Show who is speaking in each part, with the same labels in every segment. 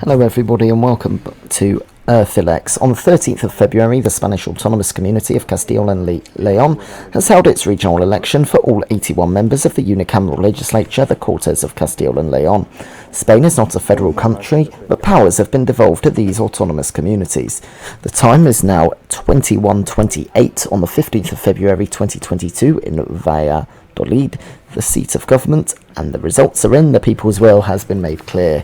Speaker 1: Hello everybody and welcome to EarthElects. On the 13th of February, the Spanish autonomous community of Castile and León has held its regional election for all 81 members of the unicameral legislature, the Cortes of Castile and León. Spain is not a federal country, but powers have been devolved to these autonomous communities. The time is now 21:28 on the 15th of February 2022 in Valladolid, the seat of government, and the results are in. The people's will has been made clear.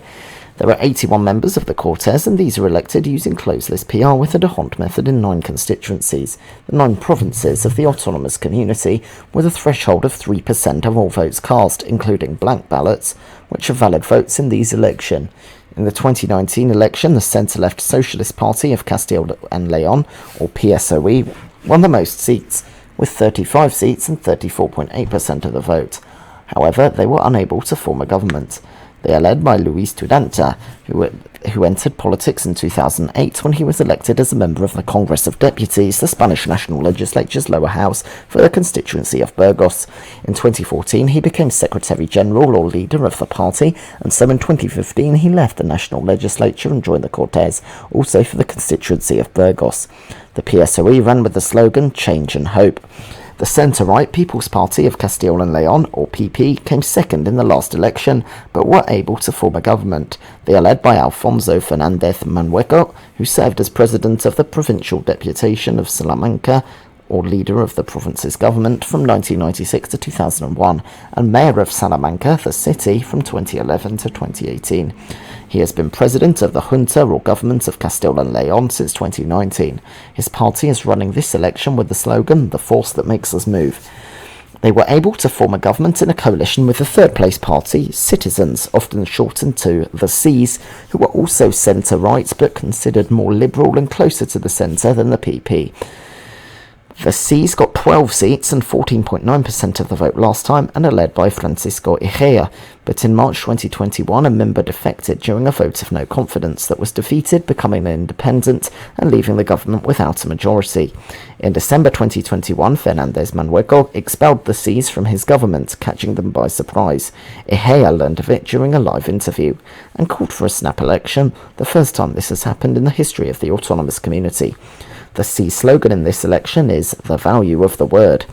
Speaker 1: There are 81 members of the Cortes, and these are elected using closed-list PR with a d'Hondt method in 9 constituencies, the 9 provinces of the autonomous community, with a threshold of 3% of all votes cast, including blank ballots, which are valid votes in these elections. In the 2019 election, the centre-left Socialist Party of Castile and León, or PSOE, won the most seats, with 35 seats and 34.8% of the vote. However, they were unable to form a government. They are led by Luis Tudanta, who entered politics in 2008 when he was elected as a member of the Congress of Deputies, the Spanish National Legislature's lower house, for the constituency of Burgos. In 2014, he became Secretary-General or leader of the party, and so in 2015 he left the National Legislature and joined the Cortes, also for the constituency of Burgos. The PSOE ran with the slogan Change and Hope. The centre-right People's Party of Castile and León, or PP, came second in the last election, but were able to form a government. They are led by Alfonso Fernández Mañueco, who served as president of the provincial deputation of Salamanca, or leader of the province's government, from 1996 to 2001, and mayor of Salamanca, the city, from 2011 to 2018. He has been president of the Junta, or government of Castile and León, since 2019. His party is running this election with the slogan, The Force That Makes Us Move. They were able to form a government in a coalition with the third-place party, Citizens, often shortened to the Cs, who were also centre-right but considered more liberal and closer to the centre than the PP. The Cs got 12 seats and 14.9% of the vote last time and are led by Francisco Egea, but in March 2021 a member defected during a vote of no confidence that was defeated, becoming an independent and leaving the government without a majority. In December 2021, Fernández Mañueco expelled the Cs from his government, catching them by surprise. Egea learned of it during a live interview and called for a snap election, the first time this has happened in the history of the autonomous community. The C slogan in this election is the value of the word.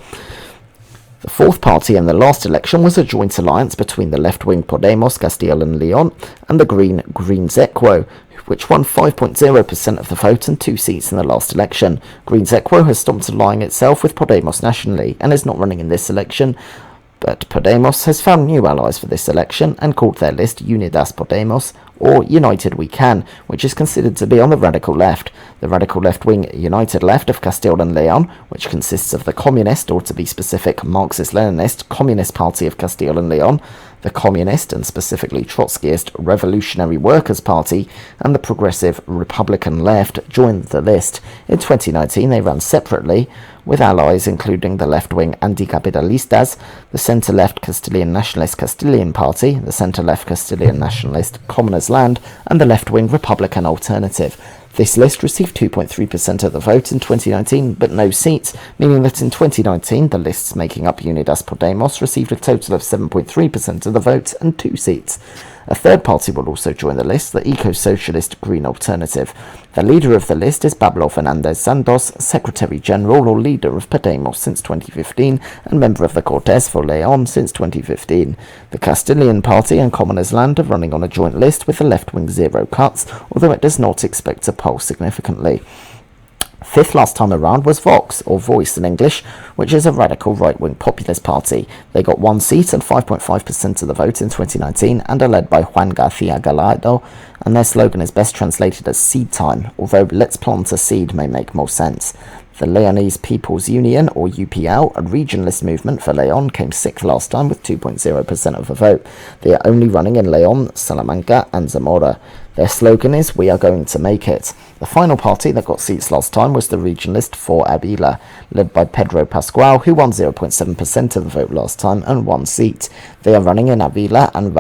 Speaker 1: The fourth party in the last election was a joint alliance between the left-wing Podemos Castile and León and the Greens Equo, which won 5.0% of the vote and 2 seats in the last election. Greens Equo has stopped allying itself with Podemos nationally and is not running in this election, but Podemos has found new allies for this election and called their list Unidas Podemos, or United We Can, which is considered to be on the radical left. The radical left-wing United Left of Castile and León, which consists of the Communist, or to be specific, Marxist-Leninist Communist Party of Castile and León, the Communist and specifically Trotskyist Revolutionary Workers' Party, and the Progressive Republican Left joined the list. In 2019 they ran separately, with allies including the left-wing Anticapitalistas, the centre-left Castilian-Nationalist Castilian Party, the centre-left Castilian-Nationalist Commoners' Land, and the left-wing Republican Alternative. This list received 2.3% of the vote in 2019, but no seats, meaning that in 2019 the lists making up Unidas Podemos received a total of 7.3% of the vote and 2 seats. A third party will also join the list, the Eco-Socialist Green Alternative. The leader of the list is Pablo Fernández Santos, Secretary-General or leader of Podemos since 2015 and member of the Cortes for León since 2015. The Castilian Party and Commoners' Land are running on a joint list with the left-wing Zero Cuts, although it does not expect to poll significantly. Fifth last time around was Vox, or Voice in English, which is a radical right-wing populist party. They got 1 seat and 5.5% of the vote in 2019 and are led by Juan García Gallardo, and their slogan is best translated as seed time, although let's plant a seed may make more sense. The Leonese People's Union, or UPL, a regionalist movement for León, came 6th last time with 2.0% of the vote. They are only running in León, Salamanca and Zamora. Their slogan is, "We are going to make it." The final party that got seats last time was the regionalist For Avila, led by Pedro Pascual, who won 0.7% of the vote last time and 1 seat. They are running in Avila and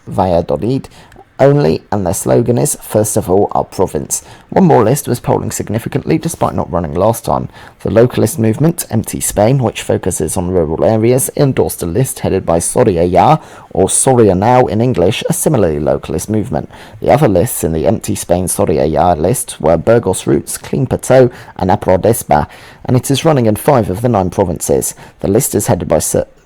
Speaker 1: Valladolid, only, and their slogan is, first of all, our province. One more list was polling significantly despite not running last time. The localist movement, Empty Spain, which focuses on rural areas, endorsed a list headed by Soria Ya, or Soria Now in English, a similarly localist movement. The other lists in the Empty Spain Soria Ya list were Burgos Roots, Clean Pateau, and Aprodesba, and it is running in 5 of the 9 provinces. The list is headed by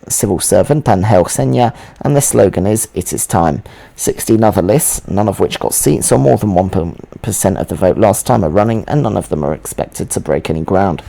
Speaker 1: civil servant Angel Senya, and the slogan is, it is time. 16 other lists, none of which got seats or more than 1% of the vote last time, are running, and none of them are expected to break any ground.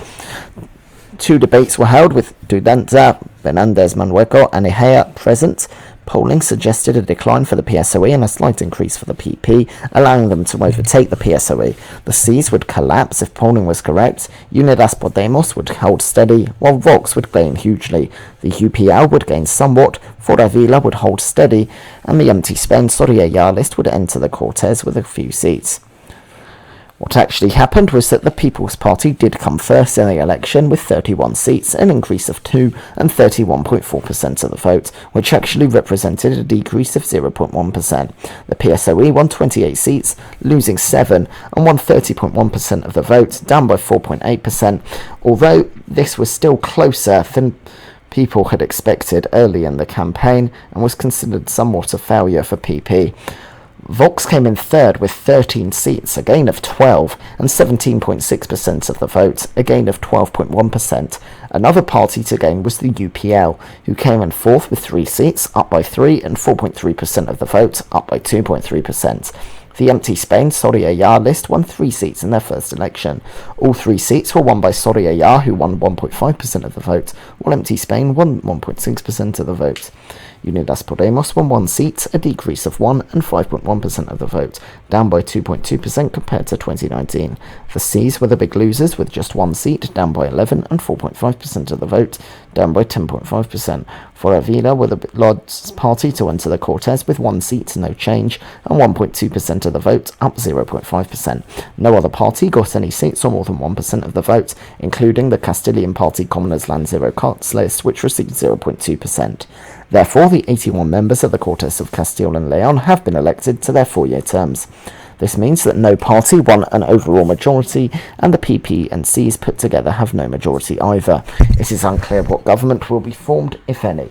Speaker 1: 2 debates were held with Junta, Fernández Mañueco, and Ejea present. Polling suggested a decline for the PSOE and a slight increase for the PP, allowing them to overtake the PSOE. The Cs would collapse if polling was correct, Unidas Podemos would hold steady, while Vox would gain hugely. The UPL would gain somewhat, Foravila would hold steady, and the Empty Spain Soria Ya list would enter the Cortes with a few seats. What actually happened was that the People's Party did come first in the election with 31 seats, an increase of 2 and 31.4% of the vote, which actually represented a decrease of 0.1%. The PSOE won 28 seats, losing 7, and won 30.1% of the vote, down by 4.8%, although this was still closer than people had expected early in the campaign and was considered somewhat a failure for PP. Vox came in third with 13 seats, a gain of 12, and 17.6% of the vote, a gain of 12.1%. Another party to gain was the UPL, who came in fourth with 3 seats, up by 3, and 4.3% of the vote, up by 2.3%. The Empty Spain Soria Ya list won 3 seats in their first election. All 3 seats were won by Soria Ya, who won 1.5% of the vote, while Empty Spain won 1.6% of the vote. Unidas Podemos won 1 seat, a decrease of 1 and 5.1% of the vote, down by 2.2% compared to 2019. The Cs were the big losers with just 1 seat, down by 11 and 4.5% of the vote, down by 10.5%. Foravila were the largest party to enter the Cortes with 1 seat, no change, and 1.2% of the vote, up 0.5%. No other party got any seats or more than 1% of the vote, including the Castilian Party Commoners Land Zero Cuts list, which received 0.2%. Therefore, the 81 members of the Cortes of Castile and León have been elected to their 4-year terms. This means that no party won an overall majority, and the PP and Cs put together have no majority either. It is unclear what government will be formed, if any.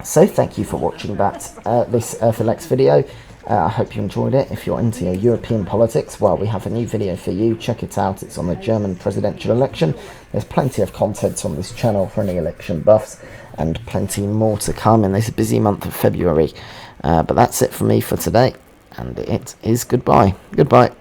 Speaker 1: So thank you for watching this EarthElects video. I hope you enjoyed it. If you're into European politics, well, we have a new video for you. Check it out. It's on the German presidential election. There's plenty of content on this channel for any election buffs, and plenty more to come in this busy month of February. But that's it for me for today, and it is goodbye. Goodbye.